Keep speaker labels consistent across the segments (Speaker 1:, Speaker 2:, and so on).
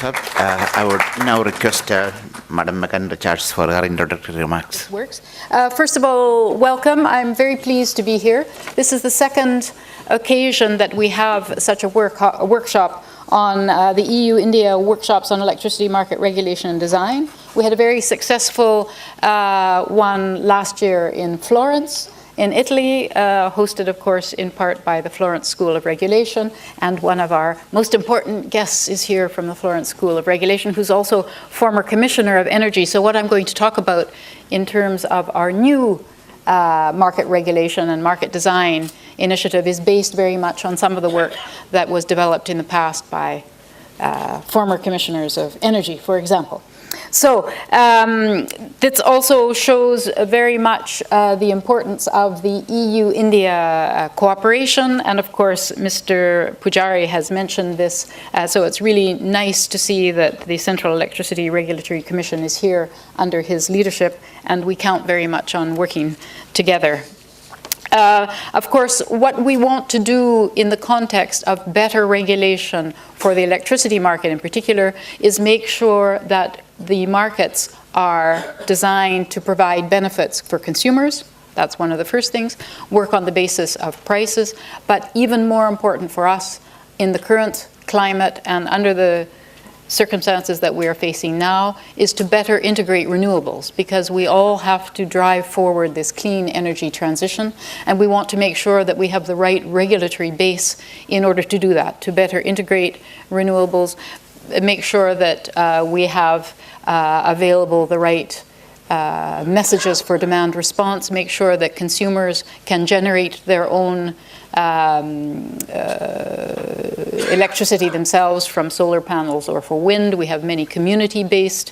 Speaker 1: ISUW. I would now request Madam Megan Richards for her introductory remarks.
Speaker 2: Works. First of all, welcome. I'm very pleased to be here. This is the second occasion that we have such a workshop on the EU-India workshops on electricity market regulation and design. We had a very successful one last year in Florence, in Italy, hosted, of course, in part by the Florence School of Regulation, and one of our most important guests is here from the Florence School of Regulation, who's also former Commissioner of Energy. So what I'm going to talk about in terms of our new market regulation and market design initiative is based very much on some of the work that was developed in the past by former Commissioners of Energy, for example. So this also shows very much the importance of the EU-India cooperation, and of course Mr. Pujari has mentioned this, so it's really nice to see that the Central Electricity Regulatory Commission is here under his leadership, and we count very much on working together. Of course, what we want to do in the context of better regulation for the electricity market in particular is make sure that the markets are designed to provide benefits for consumers. That's one of the first things. Work on the basis of prices. But even more important for us in the current climate and under the circumstances that we are facing now is to better integrate renewables, because we all have to drive forward this clean energy transition, and we want to make sure that we have the right regulatory base in order to do that, to better integrate renewables, make sure that we have available the right messages for demand response, make sure that consumers can generate their own electricity themselves from solar panels or for wind. We have many community-based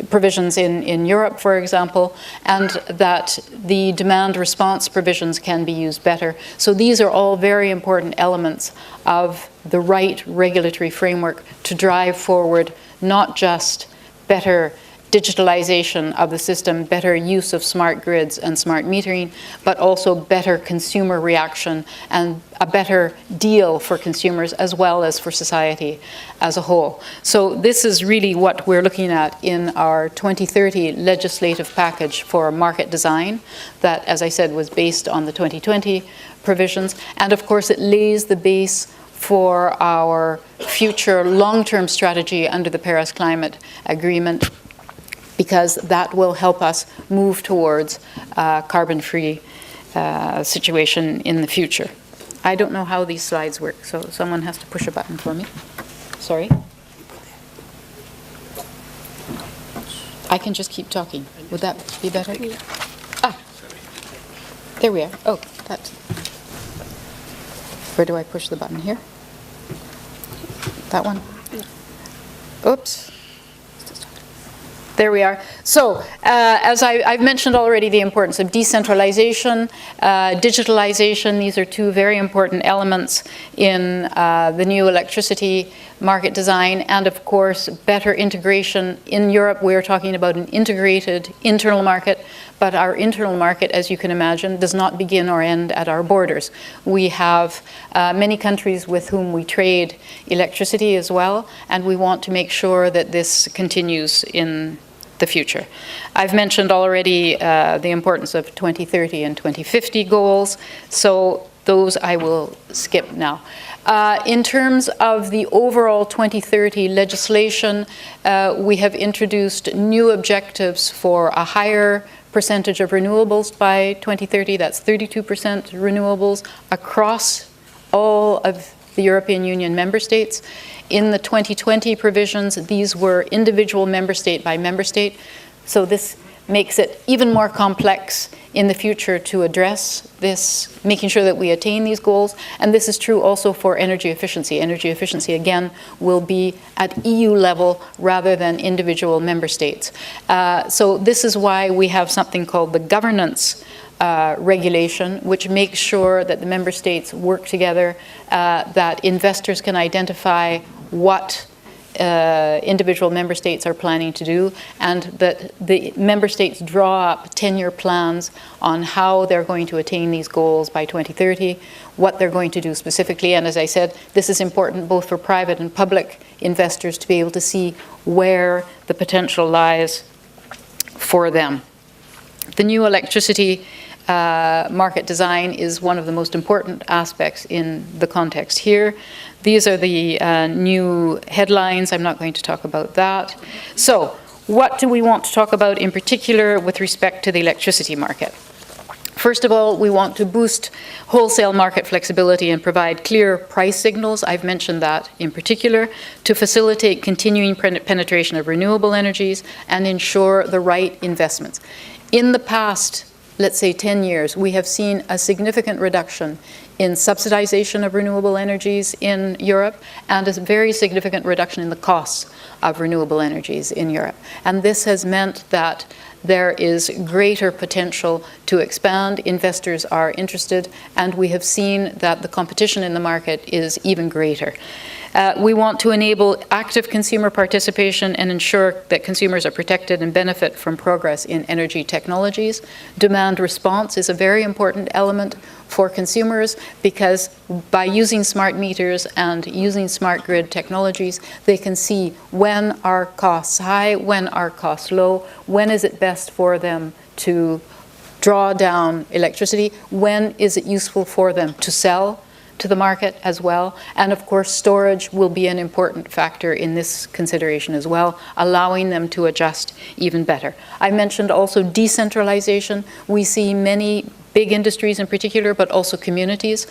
Speaker 2: provisions in Europe, for example, and that the demand response provisions can be used better. So these are all very important elements of the right regulatory framework to drive forward not just better digitalization of the system, better use of smart grids and smart metering, but also better consumer reaction and a better deal for consumers as well as for society as a whole. So this is really what we're looking at in our 2030 legislative package for market design that, as I said, was based on the 2020 provisions. And of course, it lays the base for our future long-term strategy under the Paris Climate Agreement, because that will help us move towards a carbon-free situation in the future. I don't know how these slides work, so someone has to push a button for me. Sorry. I can just keep talking. Would that be better? Ah, there we are. Oh, that's... Where do I push the button? Here? That one? Oops. There we are. So, as I've mentioned already, the importance of decentralization, digitalization. These are two very important elements in the new electricity market design, and of course, better integration. In Europe, we are talking about an integrated internal market, but our internal market, as you can imagine, does not begin or end at our borders. We have many countries with whom we trade electricity as well, and we want to make sure that this continues in the future. I've mentioned already the importance of 2030 and 2050 goals, so those I will skip now. In terms of the overall 2030 legislation, we have introduced new objectives for a higher percentage of renewables by 2030. That's 32% renewables across all of the European Union member states. In the 2020 provisions, these were individual member state by member state. So this makes it even more complex in the future to address this, making sure that we attain these goals. And this is true also for energy efficiency. Energy efficiency, again, will be at EU level rather than individual member states. So this is why we have something called the governance regulation, which makes sure that the member states work together, that investors can identify what individual member states are planning to do, and that the member states draw up 10-year plans on how they're going to attain these goals by 2030, what they're going to do specifically. And as I said, this is important both for private and public investors to be able to see where the potential lies for them. The new electricity market design is one of the most important aspects in the context here. These are the new headlines. I'm not going to talk about that. So, what do we want to talk about in particular with respect to the electricity market? First of all, we want to boost wholesale market flexibility and provide clear price signals. I've mentioned that in particular, to facilitate continuing penetration of renewable energies and ensure the right investments. In the past, let's say 10 years, we have seen a significant reduction in subsidization of renewable energies in Europe and a very significant reduction in the costs of renewable energies in Europe. And this has meant that there is greater potential to expand, investors are interested, and we have seen that the competition in the market is even greater. We want to enable active consumer participation and ensure that consumers are protected and benefit from progress in energy technologies. Demand response is a very important element for consumers because by using smart meters and using smart grid technologies, they can see when are costs high, when are costs low, when is it best for them to draw down electricity, when is it useful for them to sell to the market as well. And of course, storage will be an important factor in this consideration as well, allowing them to adjust even better. I mentioned also decentralization. We see many big industries in particular, but also communities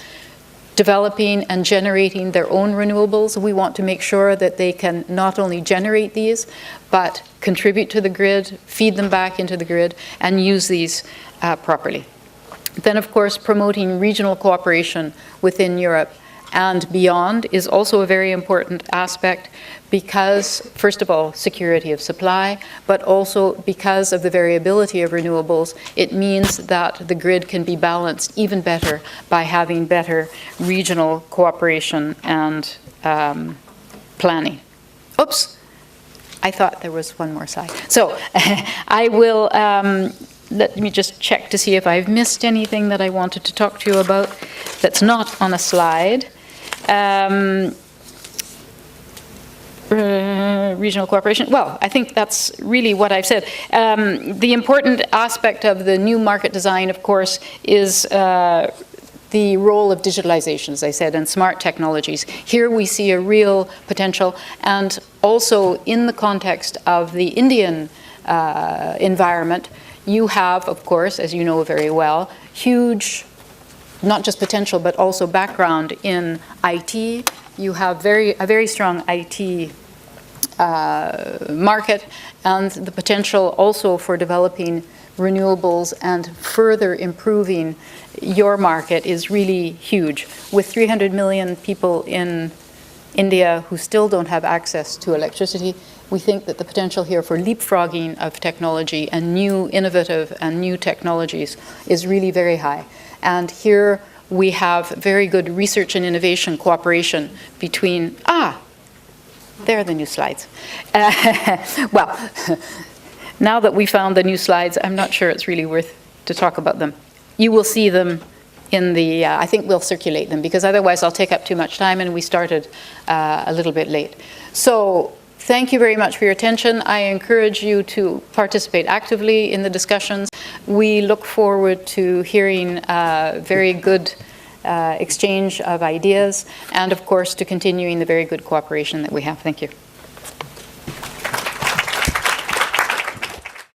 Speaker 2: developing and generating their own renewables. We want to make sure that they can not only generate these, but contribute to the grid, feed them back into the grid, and use these properly. Then, of course, promoting regional cooperation within Europe and beyond is also a very important aspect because, first of all, security of supply, but also because of the variability of renewables, it means that the grid can be balanced even better by having better regional cooperation and planning. Oops, I thought there was one more slide. So I will let me just check to see if I've missed anything that I wanted to talk to you about that's not on a slide. Regional cooperation. Well, I think that's really what I've said. The important aspect of the new market design, of course, is the role of digitalization, as I said, and smart technologies. Here we see a real potential, and also in the context of the Indian environment, you have, of course, as you know very well, huge, not just potential, but also background in IT. You have a very strong IT market, and the potential also for developing renewables and further improving your market is really huge. With 300 million people in India who still don't have access to electricity, we think that the potential here for leapfrogging of technology and new innovative and new technologies is really very high. And here we have very good research and innovation cooperation between, there are the new slides. Well, now that we found the new slides, I'm not sure it's really worth to talk about them. You will see them in the, I think we'll circulate them because otherwise I'll take up too much time and we started a little bit late. So thank you very much for your attention. I encourage you to participate actively in the discussions. We look forward to hearing very good exchange of ideas and of course to continuing the very good cooperation that we have. Thank you.